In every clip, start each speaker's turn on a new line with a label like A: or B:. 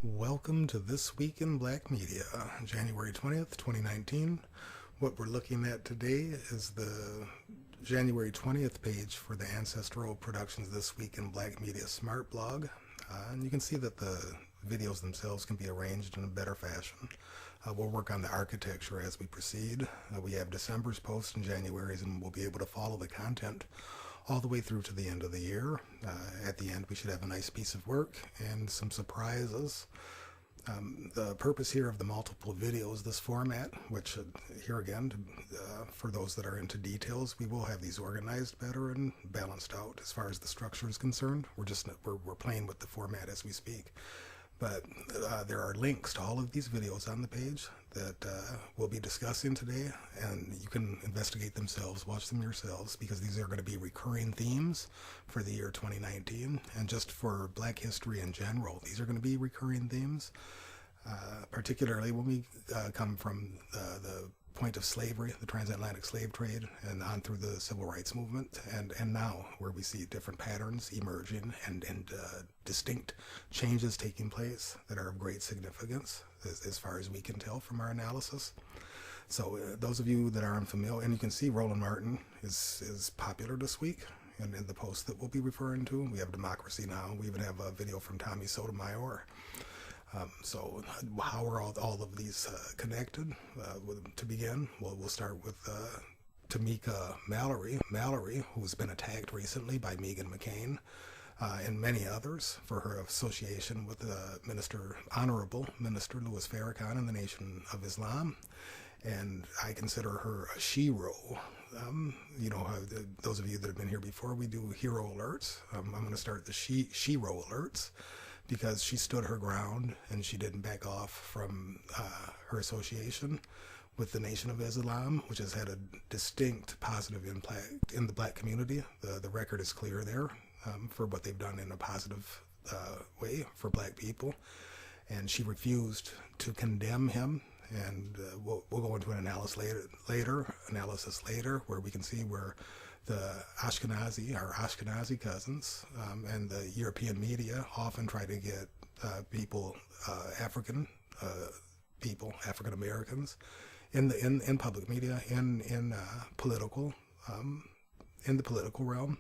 A: Welcome to This Week in Black Media, January 20th, 2019. What we're looking at today is the January 20th page for the Ancestral Productions This Week in Black Media Smart blog. And you can see that the videos themselves can be arranged in a better fashion. We'll work on the architecture as we proceed. We have December's post and January's, and we'll be able to follow the content all the way through to the end of the year. At the end, we should have a nice piece of work and some surprises. The purpose here of the multiple videos, this format, which here again, for those that are into details, we will have these organized better and balanced out as far as the structure is concerned. We're playing with the format as we speak. But there are links to all of these videos on the page that we'll be discussing today, and you can investigate themselves, watch them yourselves, because these are going to be recurring themes for the year 2019, and just for Black history in general. These are going to be recurring themes, particularly when we come from the point of slavery, the transatlantic slave trade, and on through the civil rights movement, and now where we see different patterns emerging and distinct changes taking place that are of great significance as far as we can tell from our analysis. So those of you that are unfamiliar, and you can see Roland Martin is popular this week in the post that we'll be referring to. We have Democracy Now! We even have a video from Tommy Sotomayor. So how are all of these connected? To begin, we'll start with Tamika Mallory, who's been attacked recently by Meghan McCain and many others for her association with Honorable Minister Louis Farrakhan in the Nation of Islam. And I consider her a shero. Those of you that have been here before, we do hero alerts. I'm going to start the shero alerts, because she stood her ground and she didn't back off from her association with the Nation of Islam, which has had a distinct positive impact in the Black community. The record is clear there for what they've done in a positive way for Black people. And she refused to condemn him. And we'll go into an analysis later, where we can see where the Ashkenazi cousins, and the European media often try to get African Americans, in public media, in the political realm,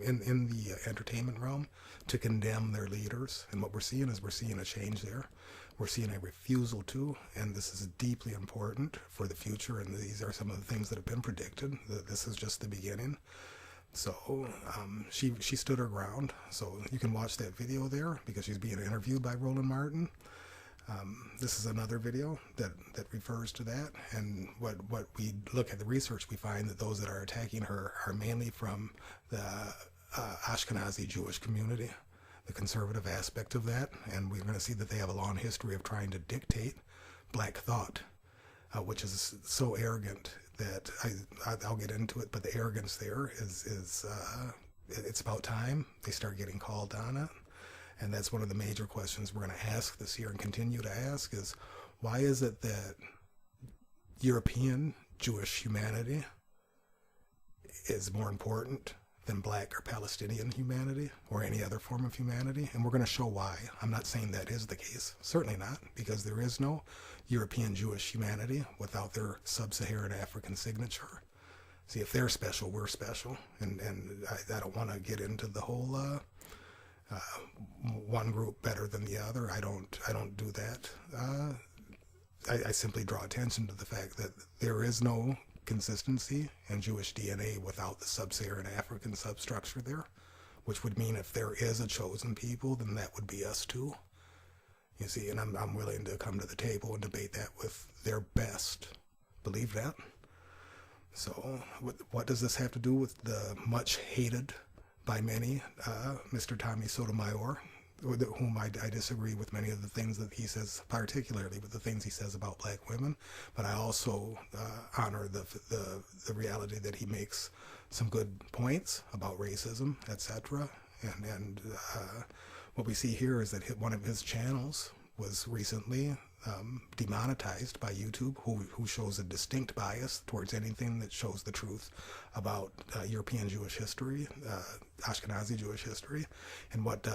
A: in the entertainment realm, to condemn their leaders. And what we're seeing is a change there. We're seeing a refusal to, and this is deeply important for the future, and these are some of the things that have been predicted. This is just the beginning. So she stood her ground. So you can watch that video there, because she's being interviewed by Roland Martin. This is another video that refers to that. And what we look at the research, we find that those that are attacking her are mainly from the Ashkenazi Jewish community, the conservative aspect of that. And we're going to see that they have a long history of trying to dictate Black thought, which is so arrogant that I'll get into it. But the arrogance there is it's about time they start getting called on it. And that's one of the major questions we're going to ask this year and continue to ask is, why is it that European Jewish humanity is more important than Black or Palestinian humanity or any other form of humanity? And we're going to show why. I'm not saying that is the case. Certainly not, because there is no European Jewish humanity without their sub-Saharan African signature. See, if they're special, we're special. And I don't want to get into the whole one group better than the other. I don't do that. I simply draw attention to the fact that there is no consistency in Jewish DNA without the sub-Saharan African substructure there, which would mean if there is a chosen people, then that would be us too. You see, and I'm willing to come to the table and debate that with their best. Believe that? So what does this have to do with the much hated by many, Mr. Tommy Sotomayor, with whom I disagree with many of the things that he says, particularly with the things he says about Black women, but I also honor the reality that he makes some good points about racism, etc. And what we see here is that one of his channels was recently demonetized by YouTube, who shows a distinct bias towards anything that shows the truth about European Jewish history, Ashkenazi Jewish history. And what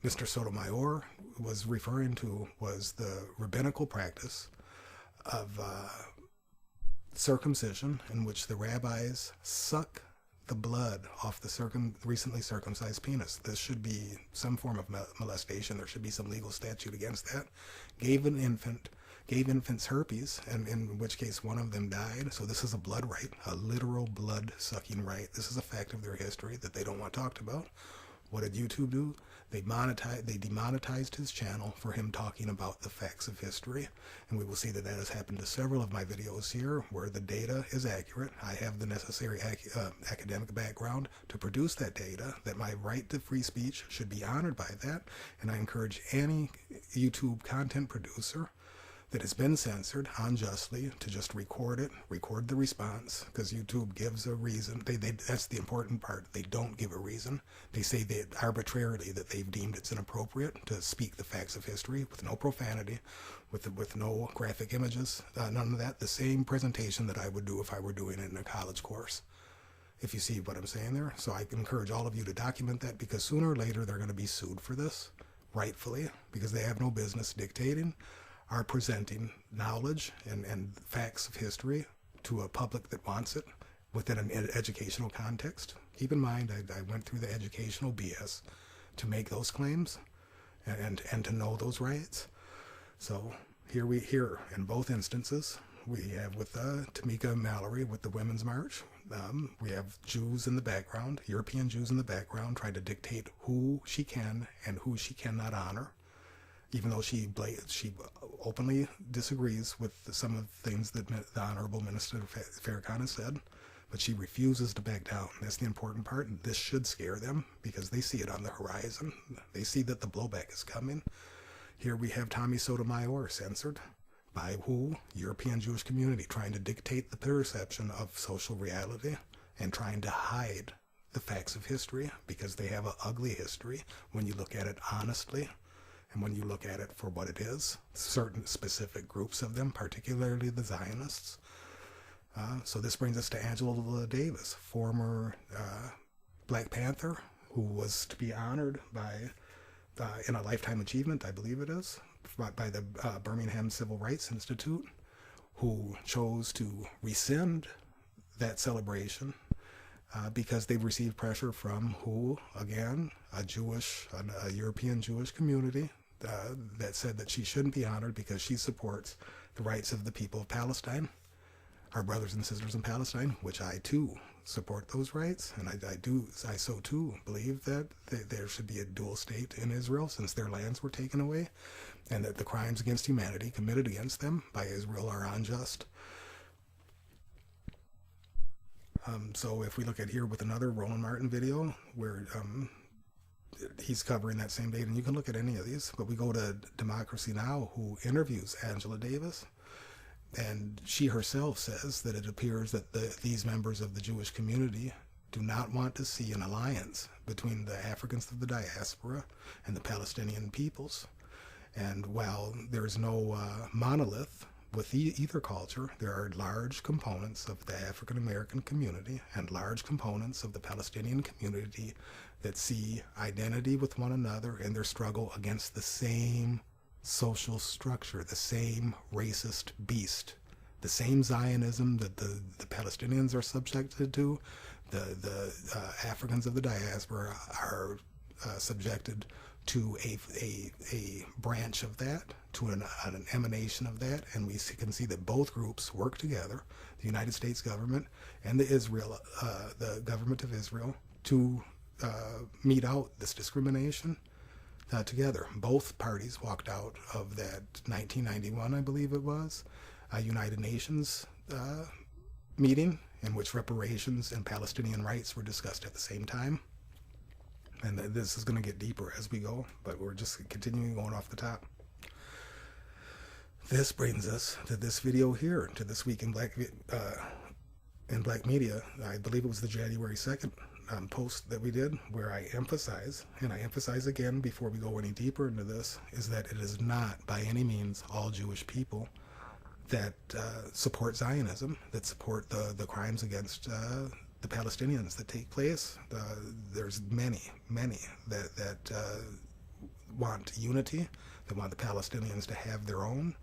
A: Mr. Sotomayor was referring to was the rabbinical practice of circumcision, in which the rabbis suck the blood off the recently circumcised penis. This should be some form of molestation. There should be some legal statute against that. Gave infants herpes, and in which case one of them died. So this is a blood right, a literal blood-sucking right. This is a fact of their history that they don't want talked about. What did YouTube do? They demonetized his channel for him talking about the facts of history. And we will see that that has happened to several of my videos here where the data is accurate. I have the necessary academic background to produce that data, that my right to free speech should be honored by that. And I encourage any YouTube content producer that has been censored unjustly to just record it, record the response, because YouTube gives a reason. That's the important part. They don't give a reason. They say that arbitrarily that they've deemed it's inappropriate to speak the facts of history with no profanity, with no graphic images, none of that. The same presentation that I would do if I were doing it in a college course. If you see what I'm saying there. So I encourage all of you to document that, because sooner or later they're going to be sued for this, rightfully, because they have no business dictating are presenting knowledge and facts of history to a public that wants it within an educational context. Keep in mind, I went through the educational BS to make those claims and to know those rights. So here in both instances, we have with Tamika Mallory with the Women's March. We have Jews in the background, European Jews in the background, trying to dictate who she can and who she cannot honor, even though she openly disagrees with some of the things that the Honorable Minister Farrakhan has said, but she refuses to back down. That's the important part, and this should scare them because they see it on the horizon. They see that the blowback is coming. Here we have Tommy Sotomayor censored by who? European Jewish community, trying to dictate the perception of social reality and trying to hide the facts of history because they have an ugly history when you look at it honestly. And when you look at it for what it is, certain specific groups of them, particularly the Zionists. So this brings us to Angela Davis, former Black Panther, who was to be honored by in a lifetime achievement, I believe it is, by the Birmingham Civil Rights Institute, who chose to rescind that celebration because they've received pressure from who? Again, a European Jewish community that said that she shouldn't be honored because she supports the rights of the people of Palestine, our brothers and sisters in Palestine, which I too support those rights, and I so too believe that there should be a dual state in Israel since their lands were taken away, and that the crimes against humanity committed against them by Israel are unjust. So if we look at here with another Roland Martin video where he's covering that same date, and you can look at any of these, but we go to Democracy Now!, who interviews Angela Davis, and she herself says that it appears that these members of the Jewish community do not want to see an alliance between the Africans of the diaspora and the Palestinian peoples. And while there's no monolith with either culture, there are large components of the African American community and large components of the Palestinian community that see identity with one another in their struggle against the same social structure, the same racist beast, the same Zionism that the Palestinians are subjected to, the Africans of the diaspora are subjected to a branch of that, to an emanation of that, and we can see that both groups work together, the United States government and the government of Israel, to mete out this discrimination together. Both parties walked out of that 1991, I believe it was, United Nations meeting in which reparations and Palestinian rights were discussed at the same time. And this is going to get deeper as we go, but we're just continuing going off the top. This brings us to this video here, to This Week in Black Media. I believe it was the January 2nd post that we did, where I emphasize, and I emphasize again before we go any deeper into this, is that it is not by any means all Jewish people that support Zionism, that support the crimes against the Palestinians that take place. There's many that want unity. They want the Palestinians to have their own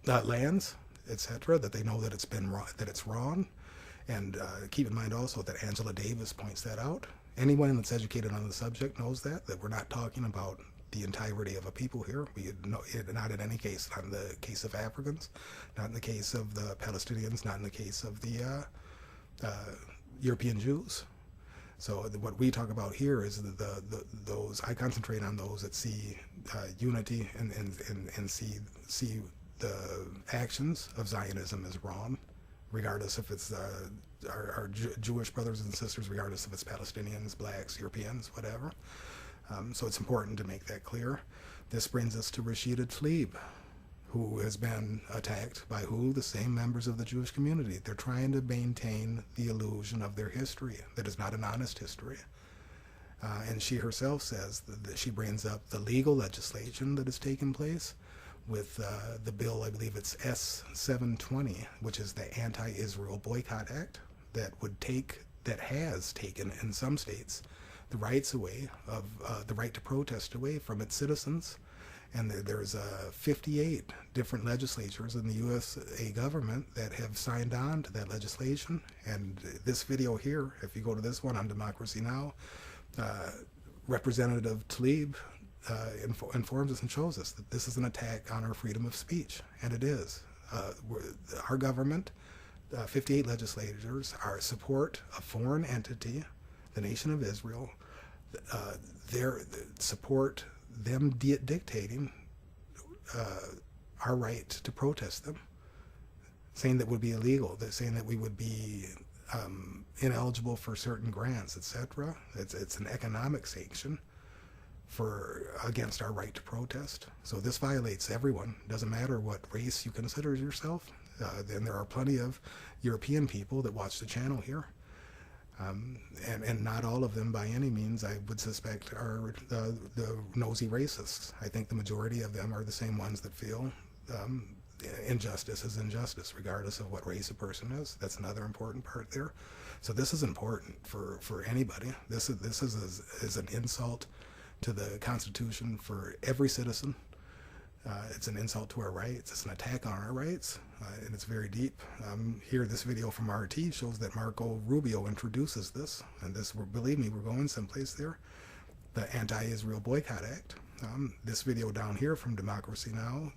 A: lands, etc. That they know that it's been wrong, that it's wrong. And keep in mind also that Angela Davis points that out. Anyone that's educated on the subject knows that we're not talking about the entirety of a people here. We know, not in any case, not in the case of Africans, not in the case of the Palestinians, not in the case of the European Jews. So what we talk about here is those. I concentrate on those that see unity and see the actions of Zionism as wrong, regardless if it's our Jewish brothers and sisters, regardless if it's Palestinians, blacks, Europeans, whatever. So it's important to make that clear. This brings us to Rashida Tlaib, who has been attacked by who? The same members of the Jewish community. They're trying to maintain the illusion of their history that is not an honest history. And she herself says that she brings up the legal legislation that has taken place with the bill, I believe it's S-720, which is the Anti-Israel Boycott Act, that has taken in some states the rights away of the right to protest away from its citizens. And there's 58 different legislatures in the USA government that have signed on to that legislation. And this video here, if you go to this one on Democracy Now!, Representative Tlaib informs us and shows us that this is an attack on our freedom of speech. And it is. Our government, 58 legislators, support a foreign entity, the nation of Israel, their support them dictating our right to protest them, saying that would be illegal. They're saying that we would be ineligible for certain grants, etc. It's an economic sanction against our right to protest. So this violates everyone. It doesn't matter what race you consider yourself. Then there are plenty of European people that watch the channel here. And not all of them by any means, I would suspect, are the nosy racists. I think the majority of them are the same ones that feel injustice is injustice, regardless of what race a person is. That's another important part there. So this is important for anybody. This is an insult to the Constitution for every citizen. It's an insult to our rights. It's an attack on our rights, and it's very deep. Here, this video from RT shows that Marco Rubio introduces this, and this, believe me, we're going someplace there. The Anti-Israel Boycott Act. This video down here from Democracy Now!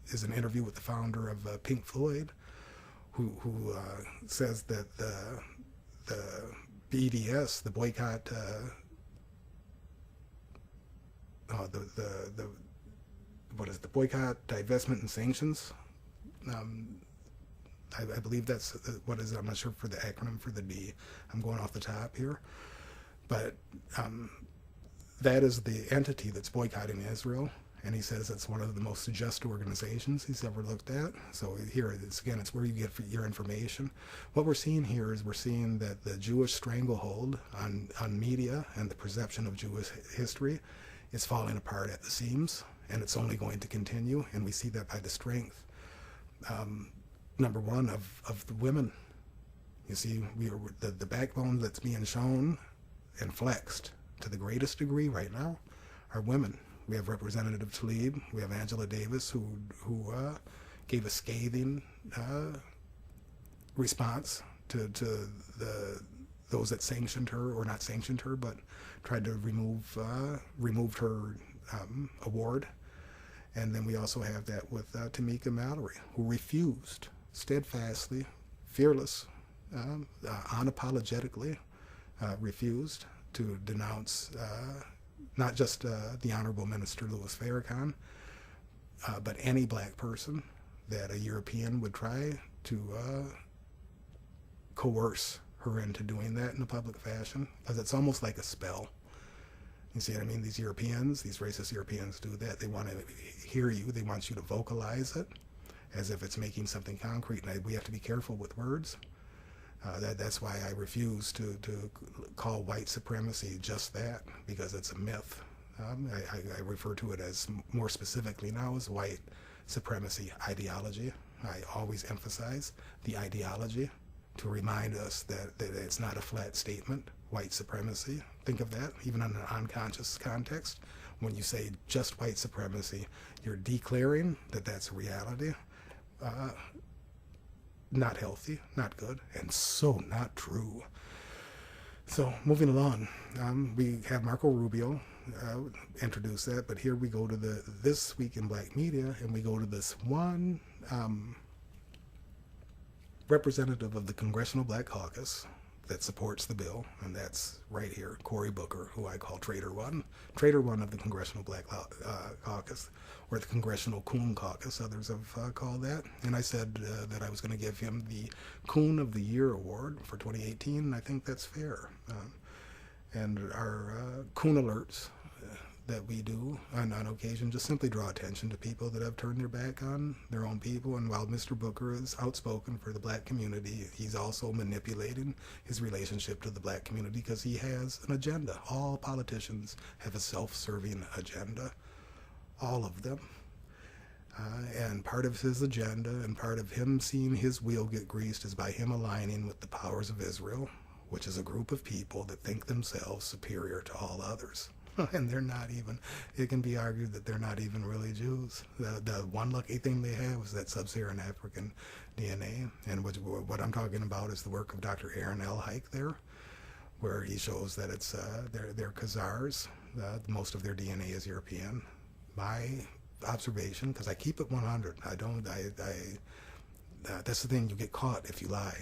A: Is an interview with the founder of Pink Floyd, who says that the BDS, the boycott. The boycott, divestment, and sanctions. I believe that's what is it? I'm not sure for the acronym for the D. I'm going off the top here, but that is the entity that's boycotting Israel, and he says it's one of the most just organizations he's ever looked at. So here, it's where you get your information. What we're seeing here is we're seeing that the Jewish stranglehold on media and the perception of Jewish history is falling apart at the seams, and it's only going to continue, and we see that by the strength, number one, of the women. You see, the backbone that's being shown and flexed to the greatest degree right now are women. We have Representative Tlaib, we have Angela Davis, who gave a scathing response to those that sanctioned her, or not sanctioned her, but tried to removed her award. And then we also have that with Tamika Mallory, who refused steadfastly, fearless, unapologetically refused to denounce not just the Honorable Minister Louis Farrakhan, but any black person that a European would try to coerce her into doing that in a public fashion, because it's almost like a spell. You see what I mean? These Europeans, these racist Europeans do that. They want to hear you. They want you to vocalize it as if it's making something concrete. And we have to be careful with words. That's why I refuse to call white supremacy just that, because it's a myth. I refer to it as, more specifically now, as white supremacy ideology. I always emphasize the ideology to remind us that it's not a flat statement. White supremacy Think of that, even in an unconscious context. When you say just white supremacy, you're declaring that that's a reality. Not healthy, not good, and so not true. So moving along, we have Marco Rubio introduce that, but here we go to This Week in Black Media, and we go to this one representative of the Congressional Black Caucus that supports the bill, and that's right here, Cory Booker, who I call Traitor One of the Congressional Black Caucus, or the Congressional Coon Caucus, others have called that. And I said that I was going to give him the Coon of the Year award for 2018, and I think that's fair. And our Coon alerts that we do on occasion just simply draw attention to people that have turned their back on their own people. And while Mr. Booker is outspoken for the black community, he's also manipulating his relationship to the black community because he has an agenda. All politicians have a self-serving agenda, all of them. And part of his agenda and part of him seeing his wheel get greased is by him aligning with the powers of Israel, which is a group of people that think themselves superior to all others. And they're not even, it can be argued that they're not even really Jews. The one lucky thing they have is that sub-Saharan African DNA. And what I'm talking about is the work of Dr. Aaron L. Hike there, where he shows that it's they're Khazars. Most of their DNA is European. My observation, because I keep it 100. That's the thing, you get caught if you lie.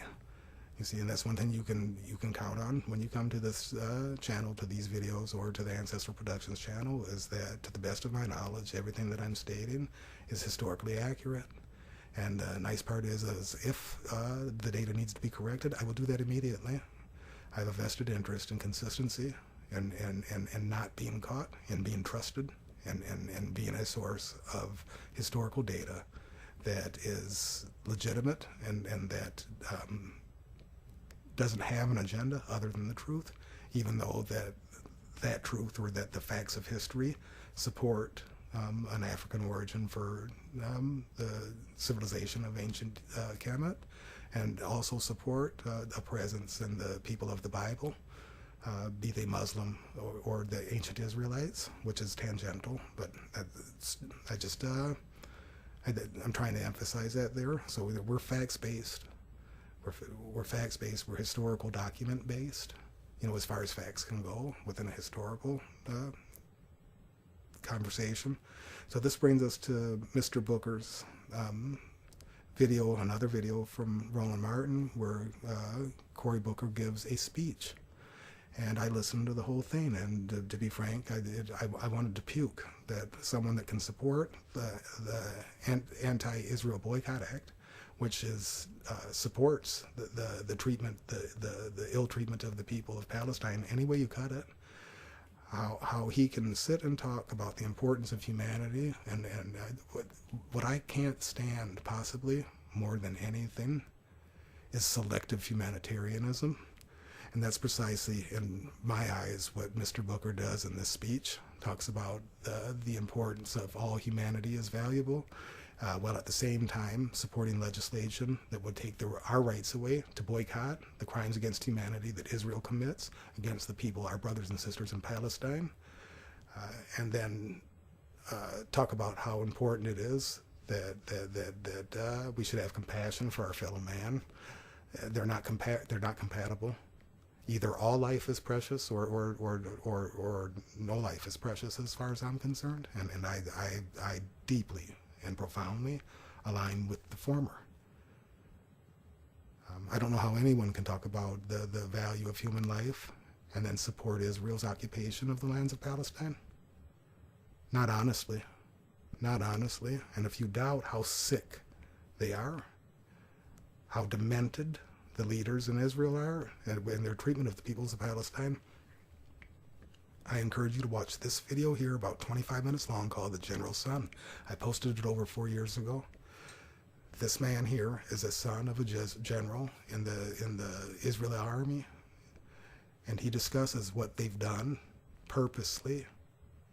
A: You see, and that's one thing you can count on when you come to this channel, to these videos, or to the Ancestral Productions channel, is that, to the best of my knowledge, everything that I'm stating is historically accurate. And the nice part is if the data needs to be corrected, I will do that immediately. I have a vested interest in consistency and not being caught, and being trusted, and being a source of historical data that is legitimate and that doesn't have an agenda other than the truth, even though that truth, or that the facts of history support an African origin for the civilization of ancient Kemet, and also support a presence in the people of the Bible, be they Muslim or the ancient Israelites, which is tangential, but I'm trying to emphasize that there. So we're facts-based. We're facts-based, we're historical document-based, as far as facts can go within a historical conversation. So this brings us to Mr. Booker's video, another video from Roland Martin, where Cory Booker gives a speech. And I listened to the whole thing, and to be frank, I wanted to puke that someone that can support the Anti-Israel Boycott Act, which supports the treatment, the ill treatment of the people of Palestine, any way you cut it. How he can sit and talk about the importance of humanity, and what I can't stand possibly more than anything is selective humanitarianism. And that's precisely, in my eyes, what Mr. Booker does in this speech. Talks about the importance of all humanity is valuable, while at the same time supporting legislation that would take our rights away to boycott the crimes against humanity that Israel commits against the people, our brothers and sisters in Palestine. And then talk about how important it is that we should have compassion for our fellow man. They're not compatible. Either all life is precious or no life is precious, as far as I'm concerned. And I deeply and profoundly align with the former. I don't know how anyone can talk about the value of human life and then support Israel's occupation of the lands of Palestine. Not honestly. Not honestly. And if you doubt how sick they are, how demented the leaders in Israel are, and their treatment of the peoples of Palestine, I encourage you to watch this video here, about 25 minutes long, called The General Son. I posted it over 4 years ago. This man here is a son of a general in the Israeli army, and he discusses what they've done purposely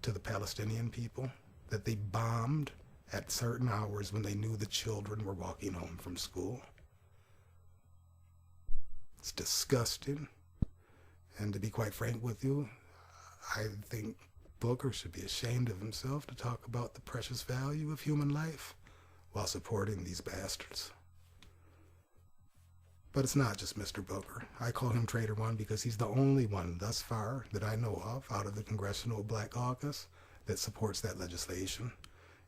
A: to the Palestinian people, that they bombed at certain hours when they knew the children were walking home from school. It's disgusting. And to be quite frank with you, I think Booker should be ashamed of himself to talk about the precious value of human life while supporting these bastards. But it's not just Mr. Booker. I call him Traitor One because he's the only one thus far that I know of out of the Congressional Black Caucus that supports that legislation.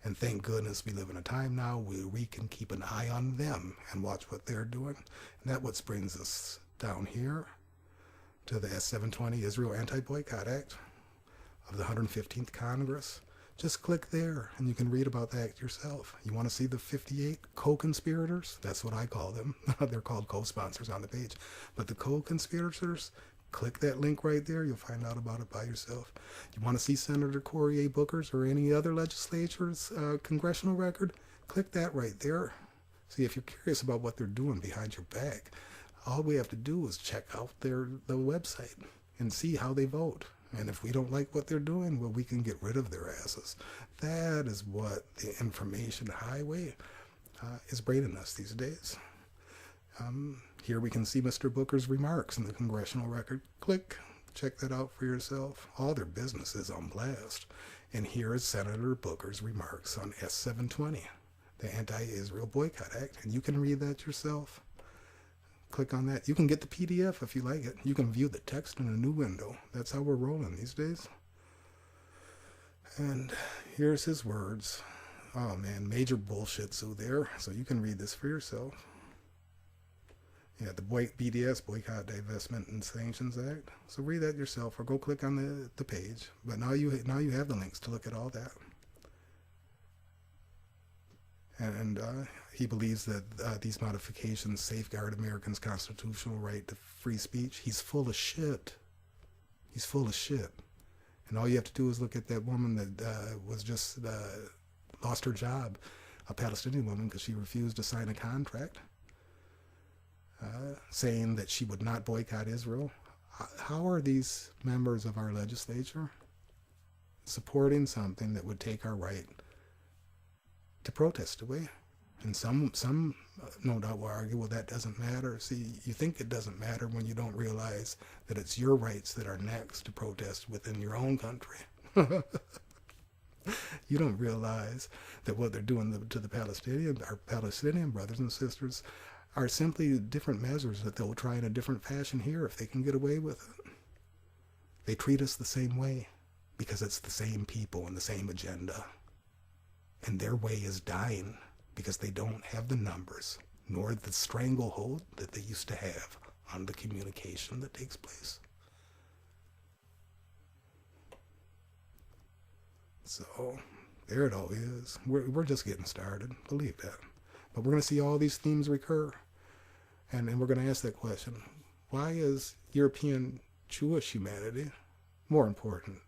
A: And thank goodness we live in a time now where we can keep an eye on them and watch what they're doing. And that's what brings us down here to the S-720 Israel Anti-Boycott Act of the 115th Congress. Just click there and you can read about that yourself. You want to see the 58 co-conspirators? That's what I call them. They're called co-sponsors on the page. But the co-conspirators, click that link right there. You'll find out about it by yourself. You want to see Senator Cory A. Booker's or any other legislature's congressional record? Click that right there. See, if you're curious about what they're doing behind your back, all we have to do is check out the website and see how they vote. And if we don't like what they're doing, well, we can get rid of their asses. That is what the information highway is bringing us these days. Here we can see Mr. Booker's remarks in the congressional record. Click, check that out for yourself. All their business is on blast. And here is Senator Booker's remarks on S-720, the Anti-Israel Boycott Act. And you can read that yourself. Click on that. You can get the PDF if you like it. You can view the text in a new window. That's how we're rolling these days. And here's his words. Oh man, major bullshit zoo there. So you can read this for yourself. Yeah, the BDS, Boycott, Divestment, and Sanctions Act. So read that yourself or go click on the page. But now you have the links to look at all that. And he believes that these modifications safeguard Americans' constitutional right to free speech. He's full of shit. He's full of shit. And all you have to do is look at that woman that was just lost her job, a Palestinian woman, because she refused to sign a contract saying that she would not boycott Israel. How are these members of our legislature supporting something that would take our right to protest away? And some no doubt will argue, well, that doesn't matter. See, you think it doesn't matter when you don't realize that it's your rights that are next to protest within your own country. You don't realize that what they're doing to our Palestinian brothers and sisters are simply different measures that they'll try in a different fashion here if they can get away with it. They treat us the same way because it's the same people and the same agenda. And their way is dying because they don't have the numbers nor the stranglehold that they used to have on the communication that takes place. So there it all is. We're just getting started. Believe that. But we're going to see all these themes recur. And we're going to ask that question. Why is European Jewish humanity more important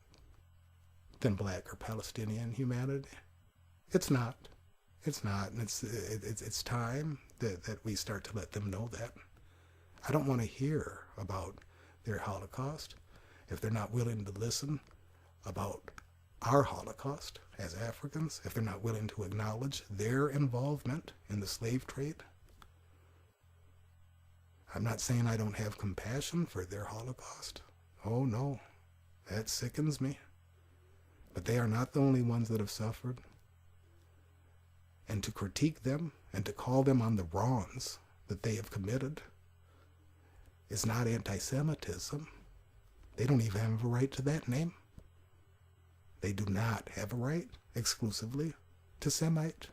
A: than Black or Palestinian humanity? It's not. It's not. And it's time that we start to let them know that. I don't want to hear about their Holocaust if they're not willing to listen about our Holocaust as Africans, if they're not willing to acknowledge their involvement in the slave trade. I'm not saying I don't have compassion for their Holocaust. Oh no, that sickens me. But they are not the only ones that have suffered. And to critique them and to call them on the wrongs that they have committed is not anti-Semitism. They don't even have a right to that name. They do not have a right exclusively to Semite.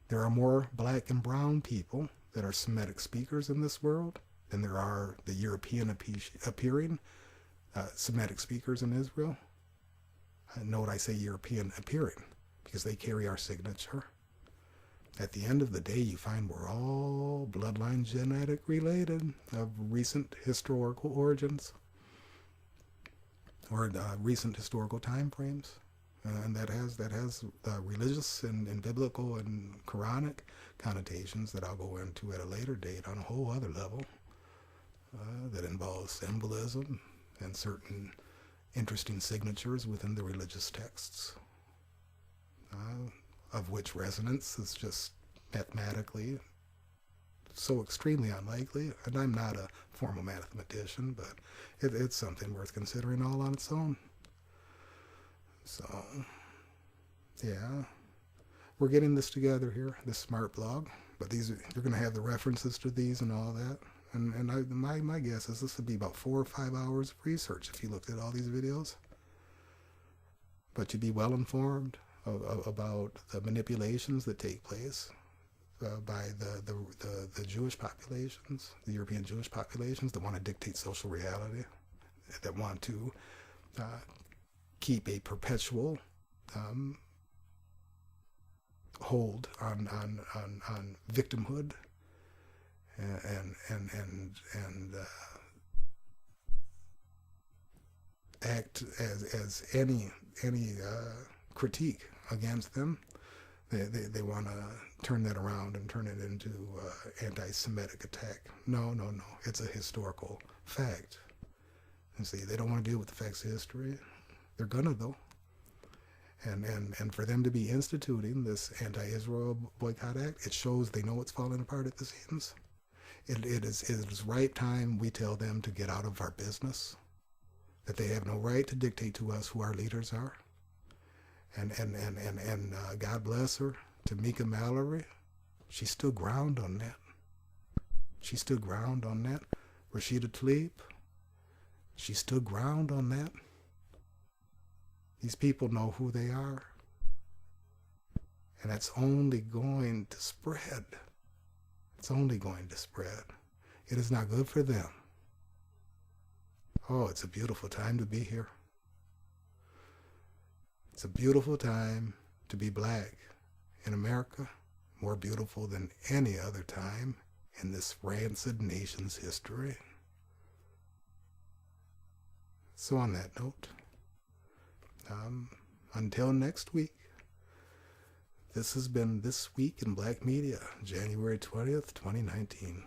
A: There are more Black and brown people that are Semitic speakers in this world than there are the European appearing Semitic speakers in Israel. Note I say European appearing because they carry our signature. At the end of the day, you find we're all bloodline genetic related of recent historical origins or recent historical time frames. And that has religious and biblical and Quranic connotations that I'll go into at a later date on a whole other level that involves symbolism and certain interesting signatures within the religious texts, of which resonance is just mathematically so extremely unlikely, and I'm not a formal mathematician, but it's something worth considering all on its own. So, yeah, we're getting this together here, this smart blog, but you're going to have the references to these and all that. And my guess is this would be about 4 or 5 hours of research if you looked at all these videos. But you'd be well informed about the manipulations that take place by the Jewish populations, the European Jewish populations that want to dictate social reality, that want to keep a perpetual hold on victimhood and act as any critique against them. They want to turn that around and turn it into anti-Semitic attack. No. It's a historical fact. And see, they don't want to deal with the facts of history. They're gonna though. And for them to be instituting this anti-Israel boycott act, it shows they know it's falling apart at the seams. It is right time we tell them to get out of our business, that they have no right to dictate to us who our leaders are. And God bless her, Tamika Mallory, she stood ground on that. She stood ground on that. Rashida Tlaib, she stood ground on that. These people know who they are. And that's only going to spread. It's only going to spread. It is not good for them. Oh, it's a beautiful time to be here. It's a beautiful time to be black in America, more beautiful than any other time in this rancid nation's history. So on that note, until next week, this has been This Week in Black Media, January 20th, 2019.